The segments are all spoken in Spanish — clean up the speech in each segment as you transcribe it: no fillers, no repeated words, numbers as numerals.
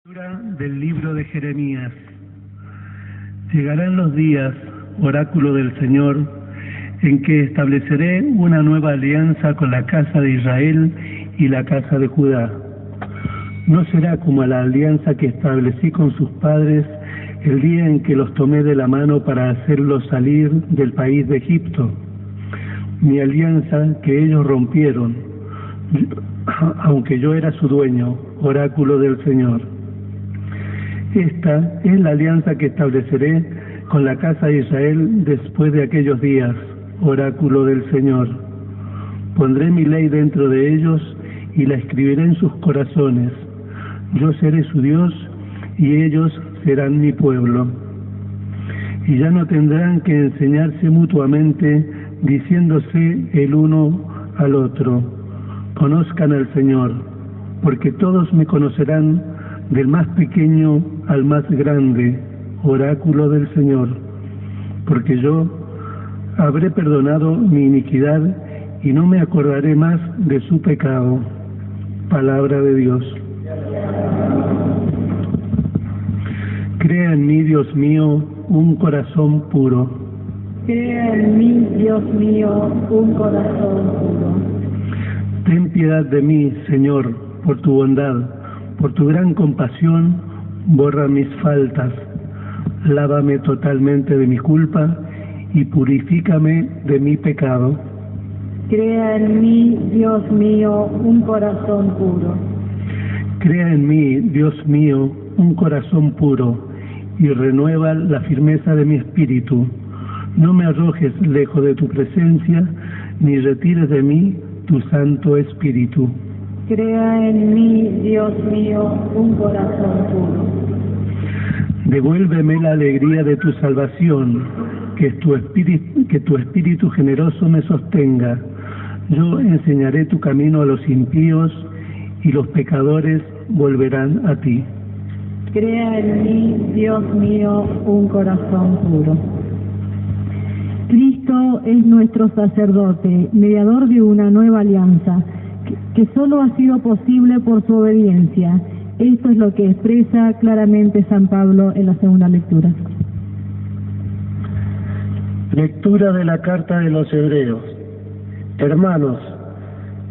Lectura del libro de Jeremías. Llegarán los días, oráculo del Señor, en que estableceré una nueva alianza con la casa de Israel y la casa de Judá. No será como la alianza que establecí con sus padres el día en que los tomé de la mano para hacerlos salir del país de Egipto. Mi alianza que ellos rompieron, aunque yo era su dueño, oráculo del Señor. Esta es la alianza que estableceré con la casa de Israel después de aquellos días, oráculo del Señor. Pondré mi ley dentro de ellos y la escribiré en sus corazones. Yo seré su Dios y ellos serán mi pueblo. Y ya no tendrán que enseñarse mutuamente, diciéndose el uno al otro: conozcan al Señor, porque todos me conocerán, del más pequeño al más grande, oráculo del Señor, porque yo habré perdonado mi iniquidad y no me acordaré más de su pecado. Palabra de Dios. Crea en mí, Dios mío, un corazón puro. Crea en mí, Dios mío, un corazón puro. Ten piedad de mí, Señor, por tu bondad. Por tu gran compasión, borra mis faltas, lávame totalmente de mi culpa y purifícame de mi pecado. Crea en mí, Dios mío, un corazón puro. Crea en mí, Dios mío, un corazón puro y renueva la firmeza de mi espíritu. No me arrojes lejos de tu presencia, ni retires de mí tu Santo Espíritu. Crea en mí, Dios mío, un corazón puro. Devuélveme la alegría de tu salvación, que tu espíritu generoso me sostenga. Yo enseñaré tu camino a los impíos y los pecadores volverán a ti. Crea en mí, Dios mío, un corazón puro. Cristo es nuestro sacerdote, mediador de una nueva alianza, que solo ha sido posible por su obediencia. Esto es lo que expresa claramente San Pablo en la segunda lectura. Lectura de la carta de los Hebreos. Hermanos,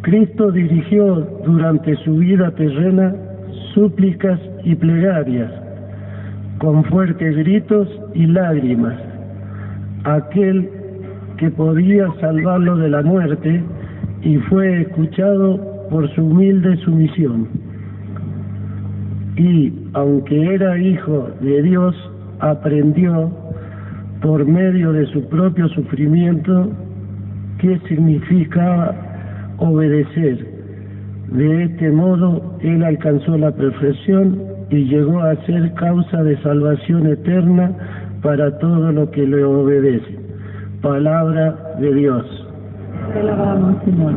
Cristo dirigió durante su vida terrena súplicas y plegarias, con fuertes gritos y lágrimas, a aquel que podía salvarlo de la muerte, y fue escuchado por su humilde sumisión. Y, aunque era hijo de Dios, aprendió, por medio de su propio sufrimiento, qué significa obedecer. De este modo, él alcanzó la perfección y llegó a ser causa de salvación eterna para todo lo que le obedece. Palabra de Dios. Te alabamos, Señor.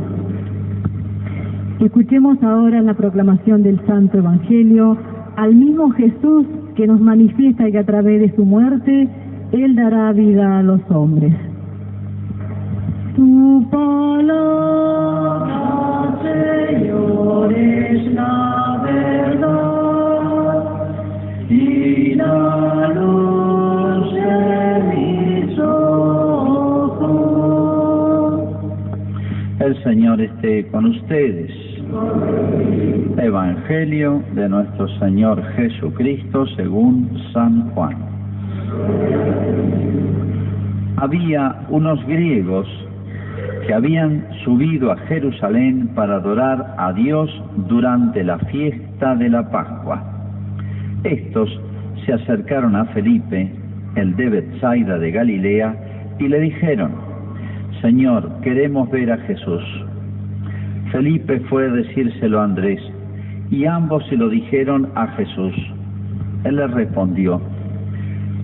Escuchemos ahora la proclamación del Santo Evangelio al mismo Jesús que nos manifiesta que a través de su muerte Él dará vida a los hombres. Tu palabra, Señor, es la verdad y la luz de mis ojos. El Señor esté con ustedes. Evangelio de nuestro Señor Jesucristo según San Juan. Había unos griegos que habían subido a Jerusalén para adorar a Dios durante la fiesta de la Pascua. Estos se acercaron a Felipe, el de Betsaida de Galilea, y le dijeron: Señor, queremos ver a Jesús. Felipe fue a decírselo a Andrés, y ambos se lo dijeron a Jesús. Él les respondió: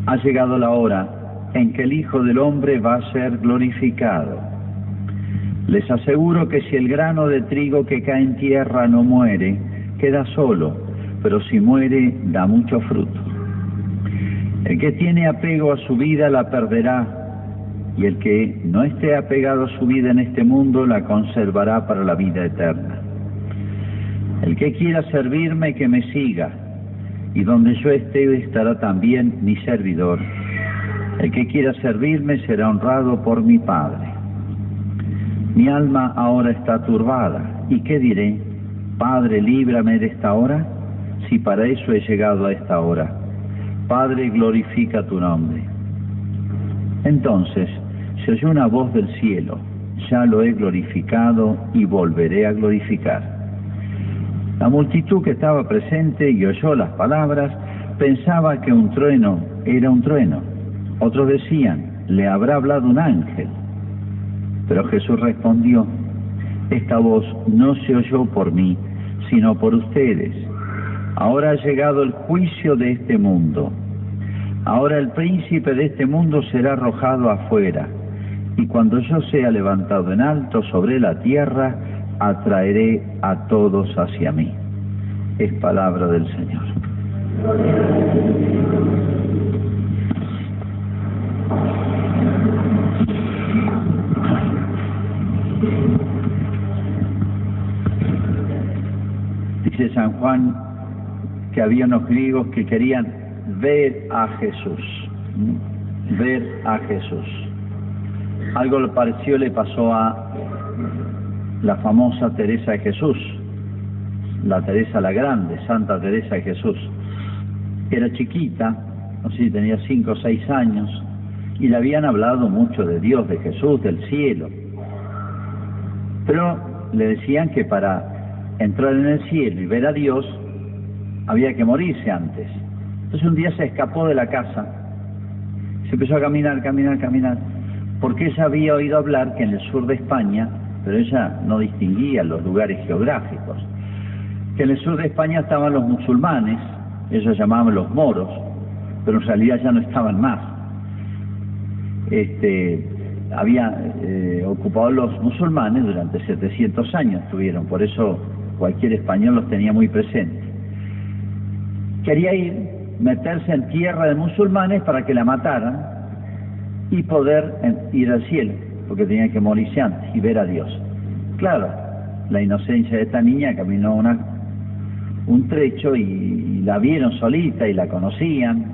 ha llegado la hora en que el Hijo del Hombre va a ser glorificado. Les aseguro que si el grano de trigo que cae en tierra no muere, queda solo, pero si muere, da mucho fruto. El que tiene apego a su vida la perderá, y el que no esté apegado a su vida en este mundo la conservará para la vida eterna. El que quiera servirme, que me siga, y donde yo esté estará también mi servidor. El que quiera servirme será honrado por mi Padre. Mi alma ahora está turbada, ¿y qué diré? Padre, líbrame de esta hora, si para eso he llegado a esta hora. Padre, glorifica tu nombre. Entonces se oyó una voz del cielo: ya lo he glorificado y volveré a glorificar. La multitud que estaba presente y oyó las palabras pensaba que un trueno era un trueno. Otros decían: le habrá hablado un ángel. Pero Jesús respondió: esta voz no se oyó por mí, sino por ustedes. Ahora ha llegado el juicio de este mundo. Ahora el príncipe de este mundo será arrojado afuera, y cuando yo sea levantado en alto sobre la tierra, atraeré a todos hacia mí. Es palabra del Señor. Dice San Juan que había unos griegos que querían ver a Jesús, ver a Jesús. Algo parecido le pasó a la famosa Teresa de Jesús, la Teresa la Grande, Santa Teresa de Jesús. Era chiquita, no sé si tenía 5 o 6 años, y le habían hablado mucho de Dios, de Jesús, del cielo. Pero le decían que para entrar en el cielo y ver a Dios había que morirse antes. Entonces un día se escapó de la casa, se empezó a caminar, porque ella había oído hablar que en el sur de España, pero ella no distinguía los lugares geográficos, que en el sur de España estaban los musulmanes, ellos llamaban los moros, pero en realidad ya no estaban más. Había ocupado los musulmanes durante 700 años, estuvieron, por eso cualquier español los tenía muy presentes. Quería meterse en tierra de musulmanes para que la mataran y poder ir al cielo, porque tenía que morirse antes y ver a Dios. Claro, la inocencia de esta niña caminó un trecho y la vieron solita y la conocían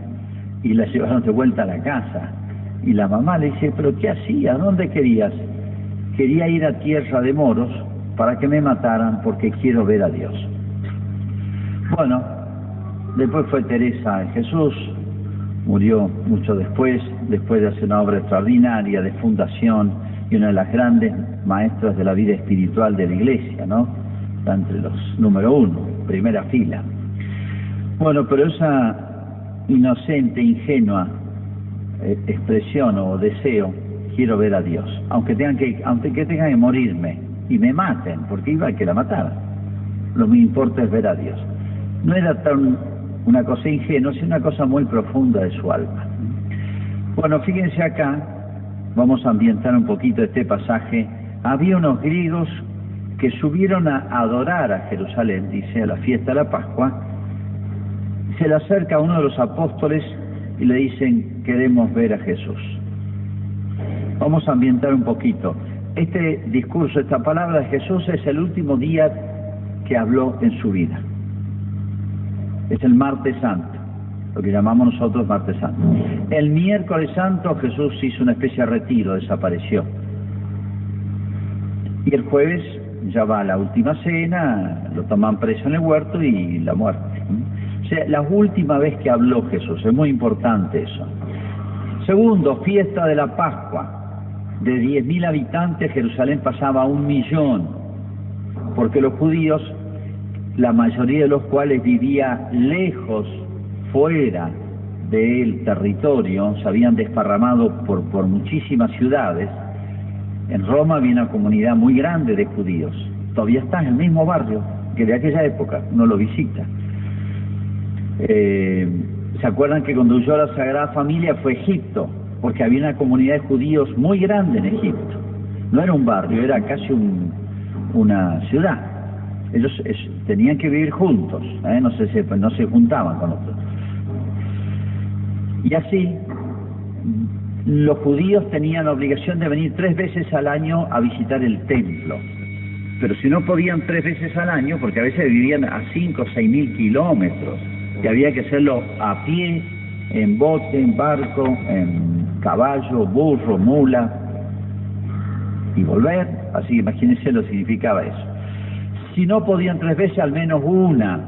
y la llevaron de vuelta a la casa. Y la mamá le dice: ¿pero qué hacías? ¿Dónde querías? Quería ir a tierra de moros para que me mataran porque quiero ver a Dios. Bueno, después fue Teresa de Jesús, murió mucho después de hacer una obra extraordinaria de fundación y una de las grandes maestras de la vida espiritual de la Iglesia, ¿no? Está entre los número 1, primera fila. Bueno, pero esa inocente, ingenua expresión o deseo, quiero ver a Dios, aunque tengan que morirme y me maten, porque iba a que la mataran, lo que me importa es ver a Dios. No era tan una cosa ingenua, sino una cosa muy profunda de su alma. Bueno, fíjense acá, vamos a ambientar un poquito este pasaje. Había unos griegos que subieron a adorar a Jerusalén, dice, a la fiesta de la Pascua. Se le acerca a uno de los apóstoles y le dicen: queremos ver a Jesús. Vamos a ambientar un poquito. Este discurso, esta palabra de Jesús es el último día que habló en su vida. Es el martes santo, lo que llamamos nosotros martes santo. El miércoles santo Jesús hizo una especie de retiro, desapareció. Y el jueves ya va a la última cena, lo toman preso en el huerto y la muerte. O sea, la última vez que habló Jesús, es muy importante eso. Segundo, fiesta de la Pascua. De 10.000 habitantes, Jerusalén pasaba a 1.000.000, porque los judíos, la mayoría de los cuales vivía lejos, fuera del territorio, se habían desparramado por muchísimas ciudades. En Roma había una comunidad muy grande de judíos. Todavía está en el mismo barrio que de aquella época, uno lo visita. ¿Se acuerdan que cuando huyó la Sagrada Familia fue Egipto? Porque había una comunidad de judíos muy grande en Egipto. No era un barrio, era casi una ciudad. Ellos tenían que vivir juntos, no se juntaban con otros. Y así, los judíos tenían la obligación de venir 3 veces al año a visitar el templo. Pero si no podían 3 veces al año, porque a veces vivían a 5 o 6.000 kilómetros que había que hacerlo a pie, en bote, en barco, en caballo, burro, mula, y volver. Así que imagínense lo que significaba eso. Si no podían 3 veces, al menos una,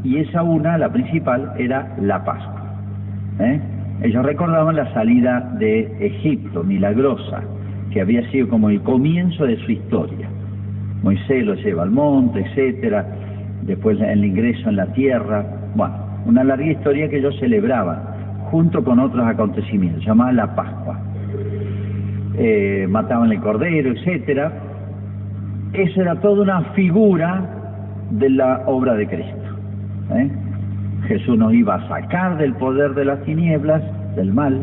y esa una, la principal, era la Pascua. Ellos recordaban la salida de Egipto, milagrosa, que había sido como el comienzo de su historia. Moisés los lleva al monte, etcétera, después el ingreso en la tierra. Bueno, una larga historia que ellos celebraban junto con otros acontecimientos, llamada la Pascua. Mataban el cordero, etcétera. Eso era toda una figura de la obra de Cristo. Jesús nos iba a sacar del poder de las tinieblas, del mal,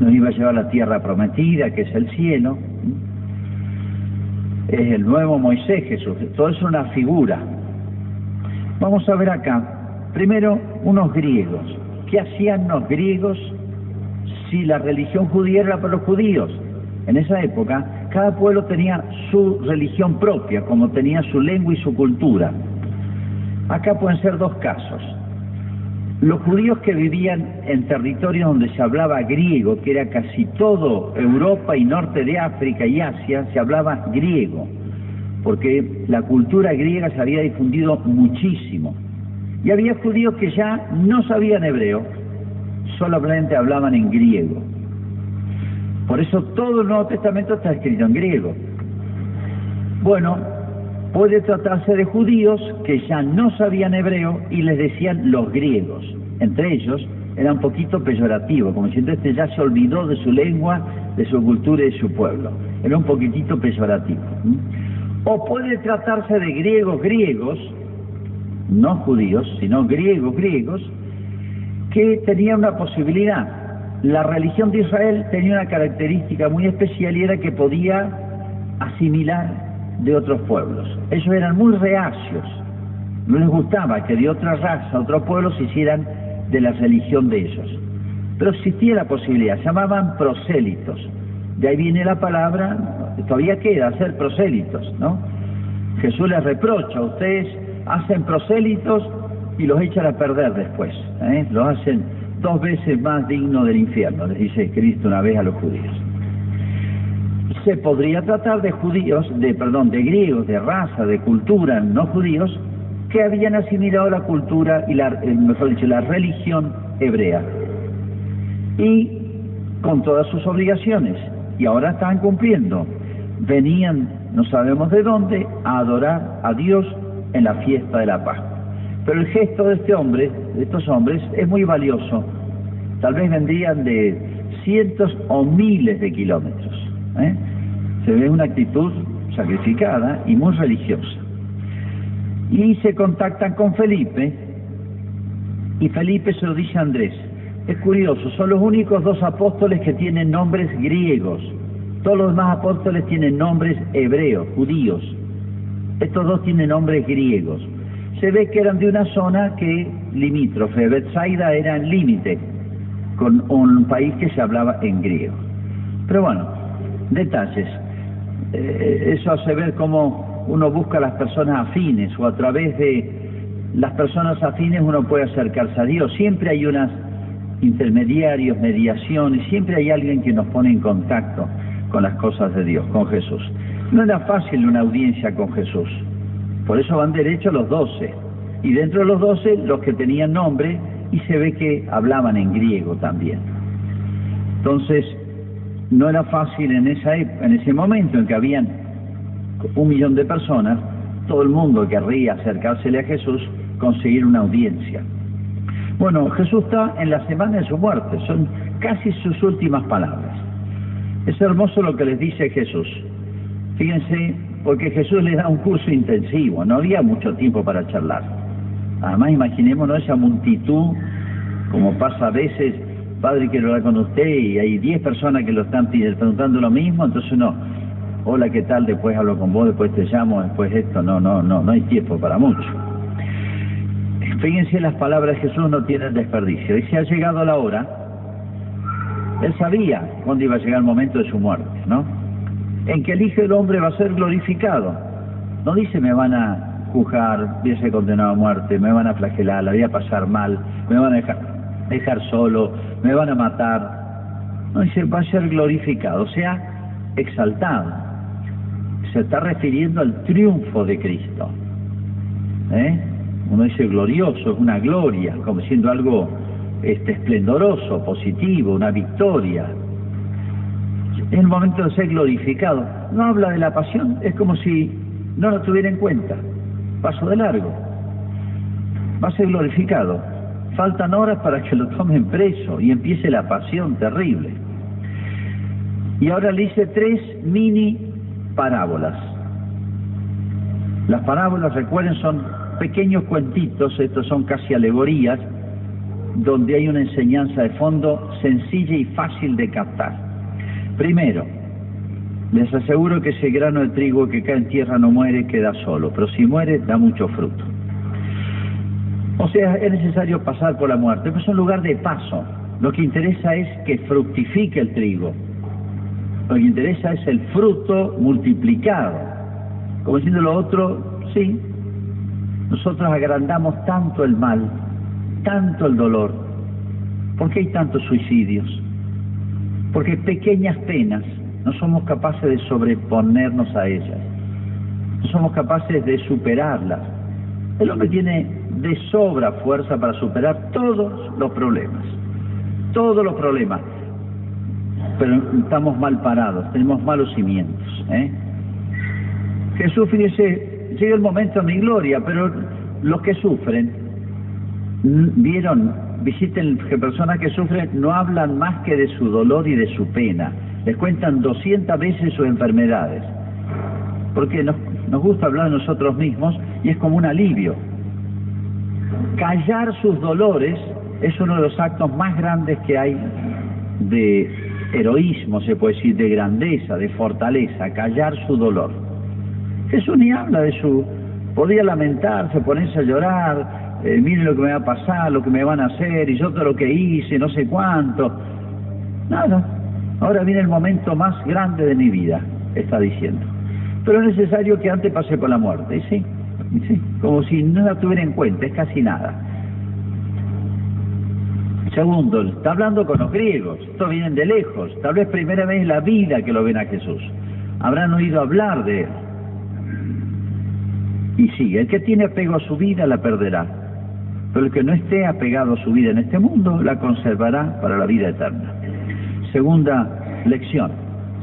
nos iba a llevar a la tierra prometida, que es el cielo. Es el nuevo Moisés, Jesús. Todo es una figura. Vamos a ver acá, primero, unos griegos. ¿Qué hacían los griegos si la religión judía era para los judíos? En esa época, cada pueblo tenía su religión propia, como tenía su lengua y su cultura. Acá pueden ser 2 casos. Los judíos que vivían en territorios donde se hablaba griego, que era casi todo Europa y norte de África y Asia, se hablaba griego, porque la cultura griega se había difundido muchísimo. Y había judíos que ya no sabían hebreo, solamente hablaban en griego. Por eso todo el Nuevo Testamento está escrito en griego. Bueno, puede tratarse de judíos que ya no sabían hebreo y les decían los griegos. Entre ellos era un poquito peyorativo, como diciendo este ya se olvidó de su lengua, de su cultura y de su pueblo. Era un poquitito peyorativo. O puede tratarse de griegos, no judíos, sino griegos, que tenían una posibilidad. La religión de Israel tenía una característica muy especial y era que podía asimilar de otros pueblos. Ellos eran muy reacios, no les gustaba que de otra raza, otro pueblo se hicieran de la religión de ellos. Pero existía la posibilidad, se llamaban prosélitos. De ahí viene la palabra, todavía queda ser prosélitos, ¿no? Jesús les reprocha, ustedes hacen prosélitos y los echan a perder después, los hacen 2 veces más dignos del infierno, les dice Cristo una vez a los judíos. Se podría tratar de judíos, de griegos, de raza, de cultura, no judíos, que habían asimilado la cultura y la religión hebrea. Y con todas sus obligaciones. Y ahora están cumpliendo. Venían, no sabemos de dónde, a adorar a Dios en la fiesta de la Pascua. Pero el gesto de estos hombres, es muy valioso. Tal vez vendrían de cientos o miles de kilómetros. Se ve una actitud sacrificada y muy religiosa. Y se contactan con Felipe, y Felipe se lo dice a Andrés. Es curioso, son los únicos 2 apóstoles que tienen nombres griegos. Todos los demás apóstoles tienen nombres hebreos, judíos. Estos 2 tienen nombres griegos. Se ve que eran de una zona que limítrofe. Betsaida era en límite con un país que se hablaba en griego. Pero bueno, detalles. Eso hace ver cómo uno busca a las personas afines, o a través de las personas afines uno puede acercarse a Dios. Siempre hay unos intermediarios, mediaciones, siempre hay alguien que nos pone en contacto con las cosas de Dios, con Jesús. No era fácil una audiencia con Jesús, por eso van derecho los 12, y dentro de los 12 los que tenían nombre, y se ve que hablaban en griego también. Entonces, no era fácil en ese momento en que habían 1 millón de personas, todo el mundo querría acercársele a Jesús, conseguir una audiencia. Bueno, Jesús está en la semana de su muerte, son casi sus últimas palabras. Es hermoso lo que les dice Jesús. Fíjense, porque Jesús les da un curso intensivo, no había mucho tiempo para charlar. Además, imaginémonos esa multitud, como pasa a veces, Padre, quiero hablar con usted, y hay 10 personas que lo están preguntando lo mismo, entonces no, hola, ¿qué tal? Después hablo con vos, después te llamo, después esto, no hay tiempo para mucho. Fíjense, las palabras de Jesús no tienen desperdicio. Dice, ha llegado la hora. Él sabía cuándo iba a llegar el momento de su muerte, ¿no? En que el Hijo del Hombre va a ser glorificado. No dice me van a juzgar, voy a ser condenado a muerte, me van a flagelar, la voy a pasar mal, me van a dejar solo, me van a matar. No, dice, va a ser glorificado, o sea, exaltado. Se está refiriendo al triunfo de Cristo. Uno dice glorioso, es una gloria, como siendo algo esplendoroso, positivo, una victoria. En el momento de ser glorificado, no habla de la pasión, es como si no lo tuviera en cuenta, paso de largo. Va a ser glorificado. Faltan horas para que lo tomen preso y empiece la pasión terrible. Y ahora le hice 3 mini parábolas. Las parábolas, recuerden, son pequeños cuentitos, estos son casi alegorías, donde hay una enseñanza de fondo sencilla y fácil de captar. Primero, les aseguro que ese grano de trigo que cae en tierra no muere, queda solo, pero si muere, da mucho fruto. O sea, es necesario pasar por la muerte, pero es un lugar de paso. Lo que interesa es que fructifique el trigo. Lo que interesa es el fruto multiplicado. Como diciendo lo otro, sí, nosotros agrandamos tanto el mal, tanto el dolor. ¿Por qué hay tantos suicidios? Porque pequeñas penas no somos capaces de sobreponernos a ellas. No somos capaces de superarlas. El hombre tiene de sobra fuerza para superar todos los problemas. Todos los problemas. Pero estamos mal parados, tenemos malos cimientos. Jesús, fíjese, llega el momento de mi gloria, pero los que sufren, visiten que personas que sufren, no hablan más que de su dolor y de su pena. Les cuentan 200 veces sus enfermedades. Porque nos gusta hablar de nosotros mismos y es como un alivio. Callar sus dolores es uno de los actos más grandes que hay de heroísmo, se puede decir, de grandeza, de fortaleza, callar su dolor. Jesús ni habla de podía lamentarse, ponerse a llorar, miren lo que me va a pasar, lo que me van a hacer, y yo todo lo que hice, no sé cuánto. Nada. Ahora viene el momento más grande de mi vida, está diciendo. Pero es necesario que antes pase por la muerte, y sí, como si no la tuviera en cuenta, es casi nada. Segundo, está hablando con los griegos, estos vienen de lejos, tal vez primera vez en la vida que lo ven a Jesús. Habrán oído hablar de él. Y sigue, el que tiene apego a su vida la perderá, pero el que no esté apegado a su vida en este mundo la conservará para la vida eterna. Segunda lección,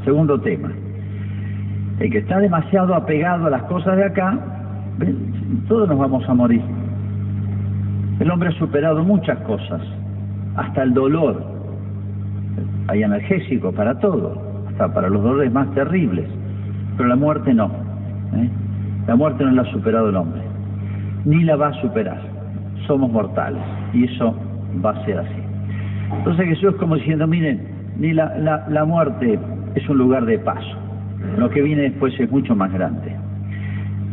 segundo tema. El que está demasiado apegado a las cosas de acá, ¿ven? Todos nos vamos a morir. El hombre ha superado muchas cosas, hasta el dolor. Hay analgésicos para todo, hasta para los dolores más terribles, pero la muerte no. La muerte no la ha superado el hombre, ni la va a superar. Somos mortales, y eso va a ser así. Entonces Jesús es como diciendo, miren, ni la muerte es un lugar de paso. Lo que viene después es mucho más grande.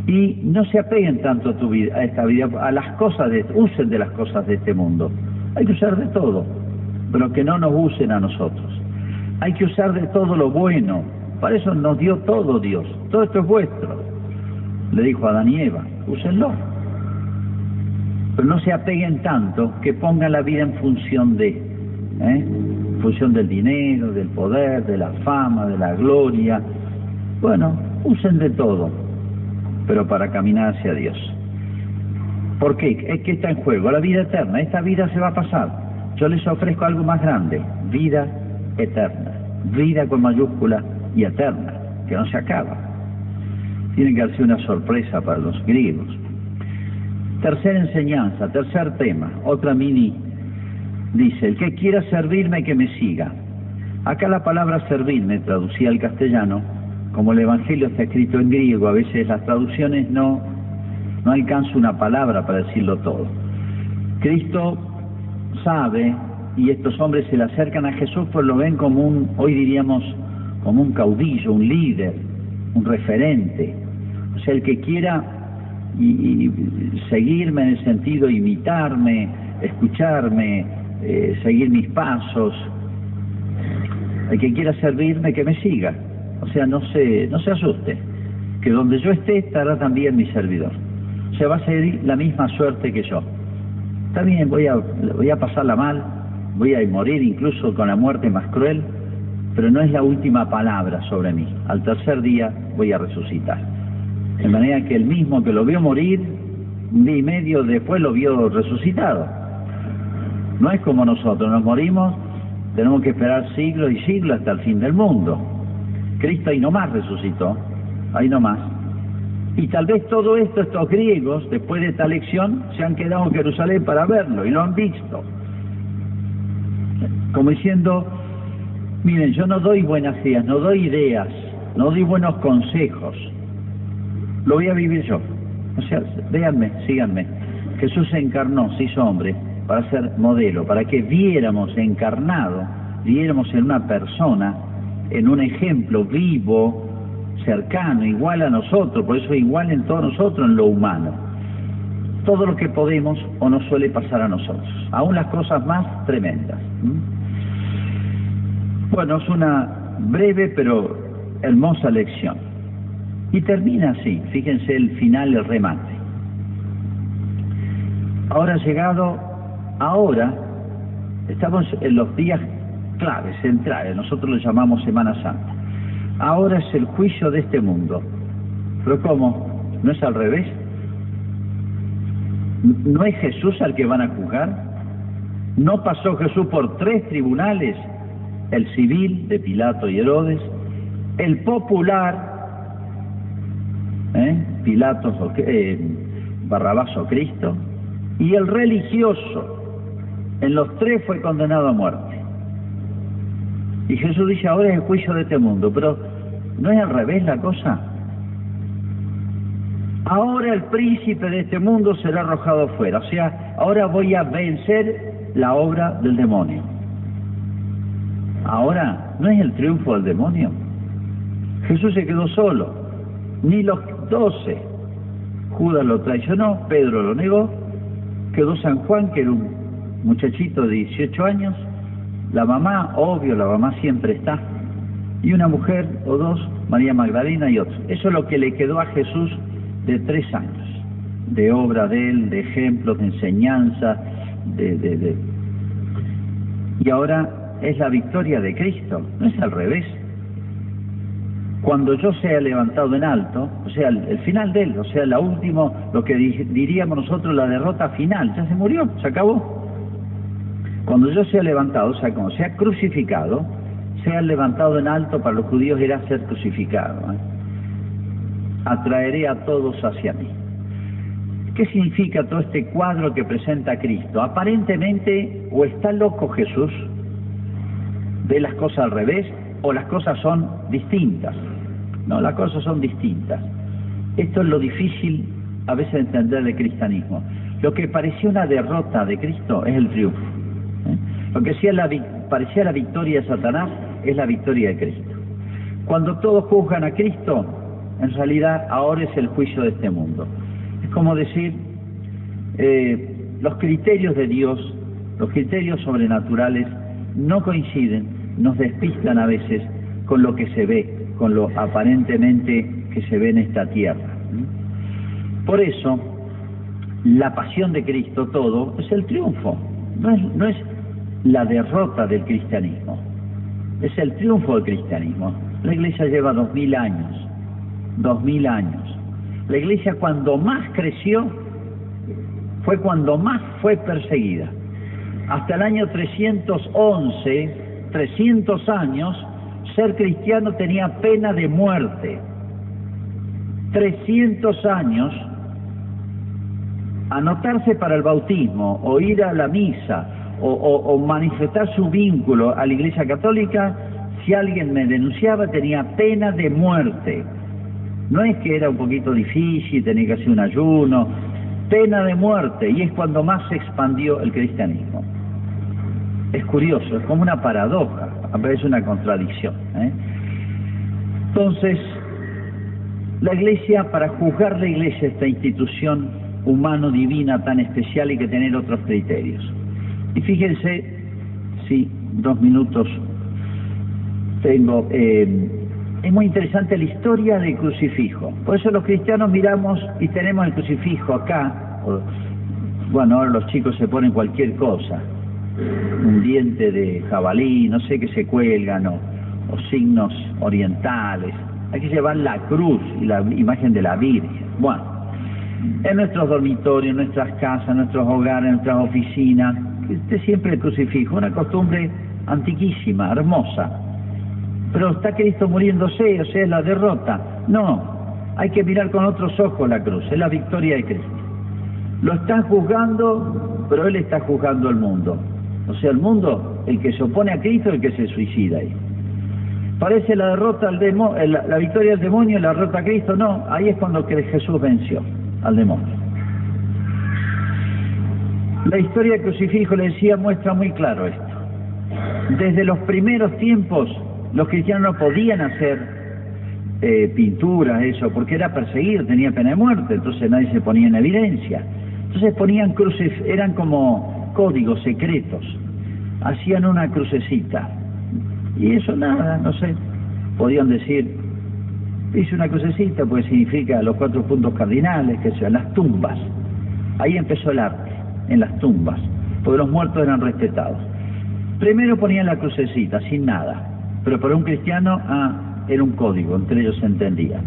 Y no se apeguen tanto a esta vida, a las cosas, usen de las cosas de este mundo. Hay que usar de todo, pero que no nos usen a nosotros. Hay que usar de todo lo bueno. Para eso nos dio todo Dios. Todo esto es vuestro. Le dijo a Adán y Eva, úsenlo. Pero no se apeguen tanto que pongan la vida en función en función del dinero, del poder, de la fama, de la gloria. Bueno, usen de todo, pero para caminar hacia Dios. ¿Por qué? Es que está en juego la vida eterna. Esta vida se va a pasar. Yo les ofrezco algo más grande, vida eterna. Vida con mayúscula y eterna, que no se acaba. Tiene que haber una sorpresa para los griegos. Tercera enseñanza, tercer tema, otra mini. Dice, el que quiera servirme, que me siga. Acá la palabra servirme, traducida al castellano, como el Evangelio está escrito en griego, a veces las traducciones no alcanza una palabra para decirlo todo. Cristo sabe, y estos hombres se le acercan a Jesús, pues lo ven como hoy diríamos, como un caudillo, un líder, un referente. O sea, el que quiera y seguirme en el sentido imitarme, escucharme, seguir mis pasos, el que quiera servirme, que me siga. O sea, no se asuste, que donde yo esté estará también mi servidor. se va a seguir la misma suerte que yo. Está bien, voy a pasarla mal, voy a morir incluso con la muerte más cruel, pero no es la última palabra sobre mí. Al tercer día voy a resucitar. De manera que el mismo que lo vio morir, un día y medio después lo vio resucitado. No es como nosotros, nos morimos, tenemos que esperar siglos y siglos hasta el fin del mundo. Cristo ahí nomás resucitó, ahí nomás. Y tal vez todo esto, estos griegos, después de esta lección, se han quedado en Jerusalén para verlo y lo han visto. Como diciendo, miren, yo no doy buenas ideas, no doy ideas, no doy buenos consejos. Lo voy a vivir yo. O sea, véanme, síganme. Jesús se encarnó, se hizo hombre, para ser modelo, para que viéramos encarnado, viéramos en una persona, en un ejemplo vivo, cercano, igual a nosotros, por eso igual en todos nosotros, en lo humano. Todo lo que podemos o nos suele pasar a nosotros, aún las cosas más tremendas. Bueno, es una breve pero hermosa lección. Y termina así, fíjense el final, el remate. Ahora estamos en los días claves, centrales, nosotros lo llamamos Semana Santa. Ahora es el juicio de este mundo. ¿Pero cómo? ¿No es al revés? ¿No es Jesús al que van a juzgar? ¿No pasó Jesús por 3 tribunales? El civil, de Pilato y Herodes, el popular, Pilatos, Barrabás o Cristo, y el religioso. En los 3 fue condenado a muerte. Y Jesús dice, ahora es el juicio de este mundo, pero ¿no es al revés la cosa? Ahora el príncipe de este mundo será arrojado fuera, o sea, ahora voy a vencer la obra del demonio. Ahora, ¿no es el triunfo del demonio? Jesús se quedó solo, ni los 12. Judas lo traicionó, Pedro lo negó, quedó San Juan, que era un muchachito de 18 años, la mamá, obvio, la mamá siempre está, y una mujer o 2, María Magdalena y otros. Eso es lo que le quedó a Jesús de 3 años, de obra de él, de ejemplos, de enseñanza, Y ahora es la victoria de Cristo, no es al revés. Cuando yo sea levantado en alto, o sea, el final de él, o sea, la última, lo que diríamos nosotros, la derrota final, ya se murió, se acabó. Cuando yo sea levantado, o sea, como sea crucificado, sea levantado en alto, para los judíos era ser crucificado. Atraeré a todos hacia mí. ¿Qué significa todo este cuadro que presenta Cristo? Aparentemente, o está loco Jesús, ve las cosas al revés, o las cosas son distintas. No, las cosas son distintas. Esto es lo difícil a veces de entender del cristianismo. Lo que parecía una derrota de Cristo es el triunfo. Lo que parecía la victoria de Satanás es la victoria de Cristo. Cuando todos juzgan a Cristo, en realidad ahora es el juicio de este mundo. Es como decir, los criterios de Dios, los criterios sobrenaturales no coinciden, nos despistan a veces con lo que se ve, con lo aparentemente que se ve en esta tierra. Por eso, la pasión de Cristo, todo, es el triunfo, no es la derrota del cristianismo, es el triunfo del cristianismo. La Iglesia lleva 2000 años, 2000 años. La Iglesia cuando más creció fue cuando más fue perseguida. Hasta el año 311, 300 años, ser cristiano tenía pena de muerte. 300 años, anotarse para el bautismo, o ir a la misa, o manifestar su vínculo a la Iglesia Católica, si alguien me denunciaba tenía pena de muerte. No es que era un poquito difícil, tenía que hacer un ayuno, pena de muerte, y es cuando más se expandió el cristianismo. Es curioso, es como una paradoja, aparece una contradicción. Entonces, la Iglesia, para juzgar la Iglesia, esta institución humano-divina tan especial, hay que tener otros criterios. Y fíjense, sí, 2 minutos tengo, es muy interesante la historia del crucifijo. Por eso los cristianos miramos y tenemos el crucifijo acá. Bueno, ahora los chicos se ponen cualquier cosa, un diente de jabalí, no sé qué se cuelgan, o signos orientales. Hay que llevar la cruz y la imagen de la Virgen. Bueno, en nuestros dormitorios, en nuestras casas, en nuestros hogares, en nuestras oficinas, esté siempre el crucifijo, una costumbre antiquísima, hermosa. Pero está Cristo muriéndose, o sea, es la derrota. No, hay que mirar con otros ojos la cruz, es la victoria de Cristo. Lo están juzgando, pero Él está juzgando al mundo. O sea, el mundo, el que se opone a Cristo, el que se suicida ahí. Parece la derrota al demonio, la victoria del demonio y la derrota a Cristo. No, ahí es cuando Jesús venció al demonio. La historia del crucifijo, le decía, muestra muy claro esto. Desde los primeros tiempos, los cristianos no podían hacer pinturas, eso, porque era perseguido, tenía pena de muerte, entonces nadie se ponía en evidencia. Entonces ponían cruces, eran como códigos secretos, hacían una crucecita, y eso nada, no sé, podían decir, hice una crucecita, pues significa los 4 puntos cardinales, que sean las tumbas. Ahí empezó el arte, en las tumbas, porque los muertos eran respetados. Primero ponían la crucecita, sin nada, pero para un cristiano, era un código, entre ellos se entendía.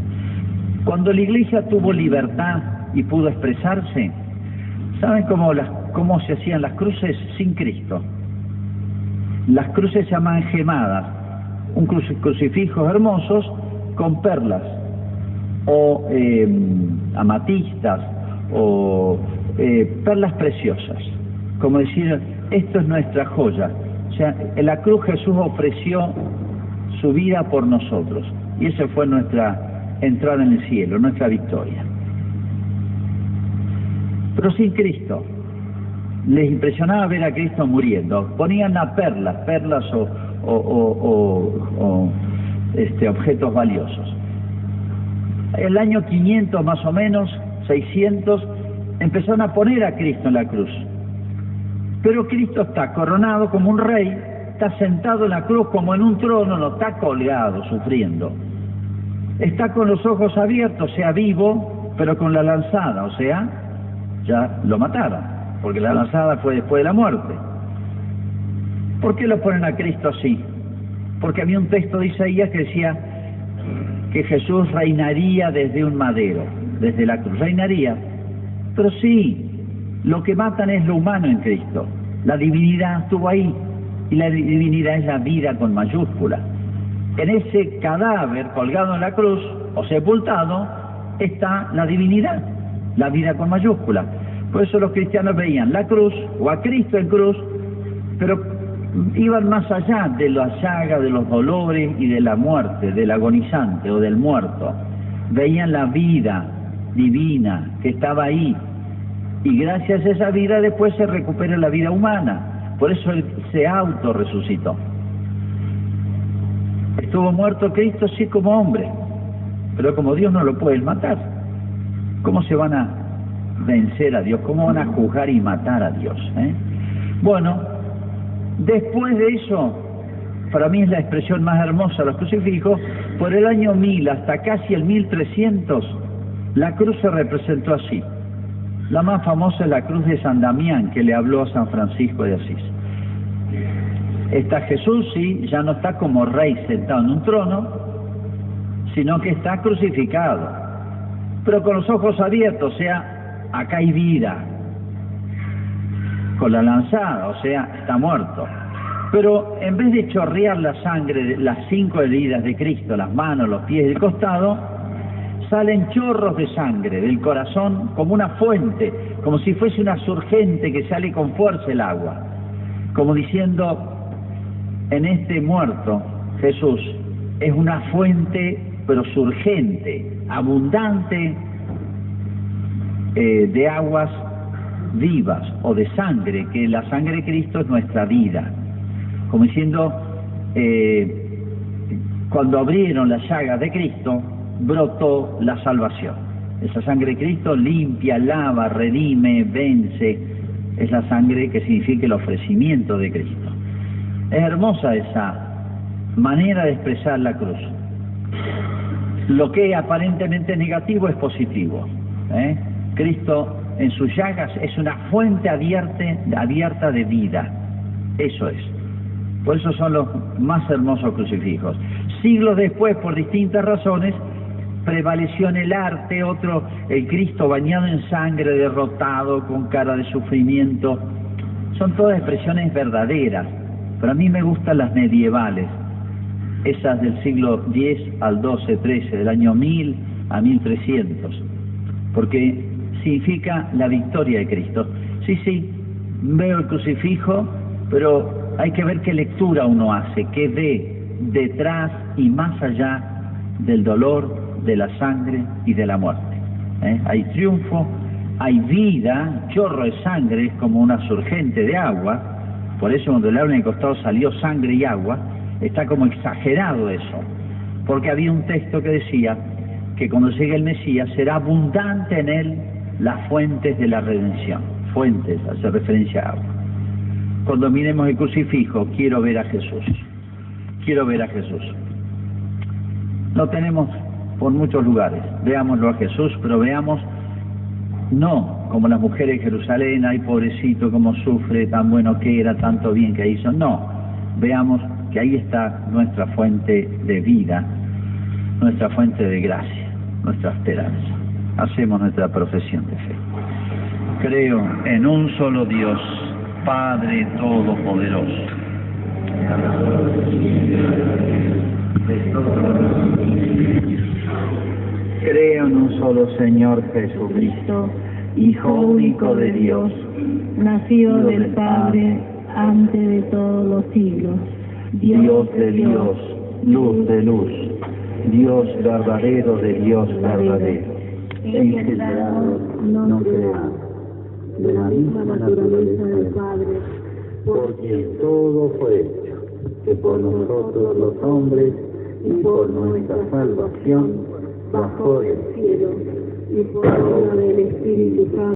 Cuando la iglesia tuvo libertad y pudo expresarse, ¿saben cómo se hacían las cruces? Sin Cristo. Las cruces se llaman gemadas, un crucifijos hermosos con perlas, o amatistas, o perlas preciosas, como decir, esto es nuestra joya. O sea, en la cruz Jesús ofreció su vida por nosotros, y esa fue nuestra entrada en el cielo, nuestra victoria. Pero sin Cristo, les impresionaba ver a Cristo muriendo, ponían a perlas o objetos valiosos. El año 500 más o menos, 600, empezaron a poner a Cristo en la cruz. Pero Cristo está coronado como un rey, está sentado en la cruz como en un trono, no está colgado, sufriendo. Está con los ojos abiertos, o sea, vivo, pero con la lanzada, o sea, ya lo mataron, porque la lanzada fue después de la muerte. ¿Por qué lo ponen a Cristo así? Porque había un texto de Isaías que decía que Jesús reinaría desde un madero, desde la cruz, reinaría. Pero sí, lo que matan es lo humano en Cristo. La divinidad estuvo ahí, y la divinidad es la vida con mayúscula. En ese cadáver colgado en la cruz, o sepultado, está la divinidad, la vida con mayúscula. Por eso los cristianos veían la cruz, o a Cristo en cruz, pero iban más allá de la llaga, de los dolores y de la muerte, del agonizante o del muerto. Veían la vida divina que estaba ahí, y gracias a esa vida después se recupera la vida humana. Por eso Él se autorresucitó. Estuvo muerto Cristo sí como hombre, pero como Dios no lo pueden matar. ¿Cómo se van a vencer a Dios? ¿Cómo van a juzgar y matar a Dios? Bueno, después de eso, para mí es la expresión más hermosa de los crucifijos, por el año 1000 hasta casi el 1300, la cruz se representó así. La más famosa es la cruz de San Damián, que le habló a San Francisco de Asís. Está Jesús, sí, ya no está como rey sentado en un trono, sino que está crucificado, pero con los ojos abiertos, o sea, acá hay vida. Con la lanzada, o sea, está muerto. Pero en vez de chorrear la sangre de las 5 heridas de Cristo, las manos, los pies y el costado, salen chorros de sangre del corazón como una fuente, como si fuese una surgente que sale con fuerza el agua, como diciendo, en este muerto Jesús es una fuente pero surgente, abundante de aguas vivas o de sangre, que la sangre de Cristo es nuestra vida, como diciendo, cuando abrieron las llagas de Cristo brotó la salvación. Esa sangre de Cristo limpia, lava, redime, vence. Es la sangre que significa el ofrecimiento de Cristo. Es hermosa esa manera de expresar la cruz. Lo que aparentemente negativo es positivo. Cristo en sus llagas es una fuente abierta de vida. Eso es. Por eso son los más hermosos crucifijos. Siglos después, por distintas razones, prevaleció en el arte el Cristo bañado en sangre, derrotado, con cara de sufrimiento. Son todas expresiones verdaderas, pero a mí me gustan las medievales, esas del siglo X al XII, XIII, del año 1000 a 1300, porque significa la victoria de Cristo. Sí, veo el crucifijo, pero hay que ver qué lectura uno hace, qué ve detrás y más allá del dolor, de la sangre y de la muerte. Hay triunfo, hay vida, chorro de sangre, es como una surgente de agua. Por eso cuando le hablan en el costado salió sangre y agua, está como exagerado eso, porque había un texto que decía que cuando llegue el Mesías será abundante en él las fuentes de la redención. Fuentes, hace referencia a agua. Cuando miremos el crucifijo, quiero ver a Jesús. Quiero ver a Jesús. Lo tenemos por muchos lugares. Veámoslo a Jesús, pero veamos, no como las mujeres de Jerusalén, ay pobrecito, cómo sufre, tan bueno que era, tanto bien que hizo. No, veamos que ahí está nuestra fuente de vida, nuestra fuente de gracia, nuestra esperanza. Hacemos nuestra profesión de fe. Creo en un solo Dios, Padre Todopoderoso. Creo en un solo Señor Jesucristo, Hijo único de Dios, nacido del Padre antes de todos los siglos, Dios de Dios, luz de luz, Dios verdadero de Dios verdadero, engendrado, no creado, de la misma naturaleza del Padre, por quien todo fue hecho, que por nosotros los hombres y por nuestra salvación bajó del cielo, y por obra del Espíritu Santo